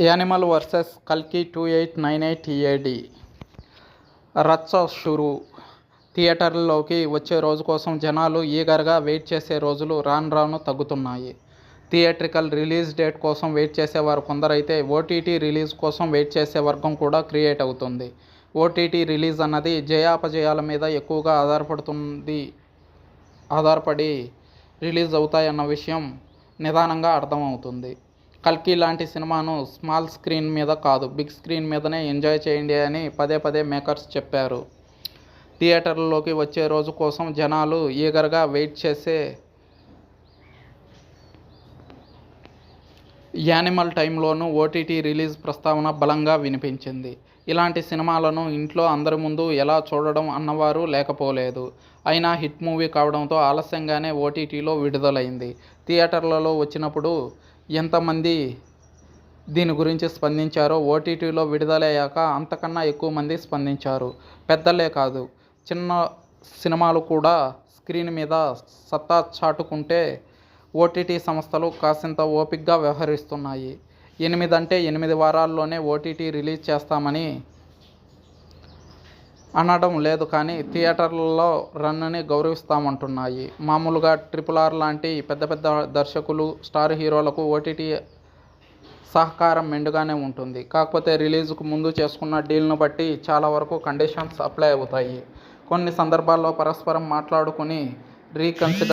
Animal versus కల్కి 2898 EAD రచ్చ షురు. థియేటర్లలోకి వచ్చే రోజు కోసం జనాలు ఈగర్గా వెయిట్ చేసే రోజులు రాను రాను తగ్గుతున్నాయి. థియేట్రికల్ రిలీజ్ డేట్ కోసం వెయిట్ చేసేవారు కొందరైతే ఓటీటీ రిలీజ్ కోసం వెయిట్ చేసే వర్గం కూడా క్రియేట్ అవుతుంది. ఓటీటీ రిలీజ్ అన్నది జయాపజయాల మీద ఎక్కువగా ఆధారపడి రిలీజ్ అవుతాయన్న విషయం నిదానంగా అర్థమవుతుంది. కల్కి లాంటి సినిమాను స్మాల్ స్క్రీన్ మీద కాదు, బిగ్ స్క్రీన్ మీదనే ఎంజాయ్ చేయండి అని పదే పదే మేకర్స్ చెప్పారు. థియేటర్లలోకి వచ్చే రోజు కోసం జనాలు ఈగర్గా వెయిట్ చేసే యానిమల్ టైంలోనూ ఓటీటీ రిలీజ్ ప్రస్తావన బలంగా వినిపించింది. ఇలాంటి సినిమాలను ఇంట్లో అందరి ముందు ఎలా చూడడం అన్నవారు లేకపోలేదు. అయినా హిట్ మూవీ కావడంతో ఆలస్యంగానే ఓటీటీలో విడుదలైంది. థియేటర్లలో వచ్చినప్పుడు ఎంతమంది దీని గురించి స్పందించారో ఓటీటీలో విడుదలయ్యాక అంతకన్నా ఎక్కువ మంది స్పందించారు. పెద్దలే కాదు, చిన్న సినిమాలు కూడా స్క్రీన్ మీద సత్తా చాటుకుంటే ఓటీటీ సంస్థలు కాసింత ఓపిగ్గా వ్యవహరిస్తున్నాయి. 8 అంటే 8 వారాల్లోనే ఓటీటీ రిలీజ్ చేస్తామని అనడం లేదు కానీ థియేటర్లలో రన్నుని గౌరవిస్తామంటున్నాయి. మామూలుగా RRR లాంటి పెద్ద పెద్ద దర్శకులు, స్టార్ హీరోలకు ఓటీటీ సహకారం మెండుగానే ఉంటుంది. కాకపోతే రిలీజ్కు ముందు చేసుకున్న డీల్ను బట్టి చాలా వరకు కండిషన్స్ అప్లై అవుతాయి. కొన్ని సందర్భాల్లో పరస్పరం మాట్లాడుకుని రీకన్సిడర్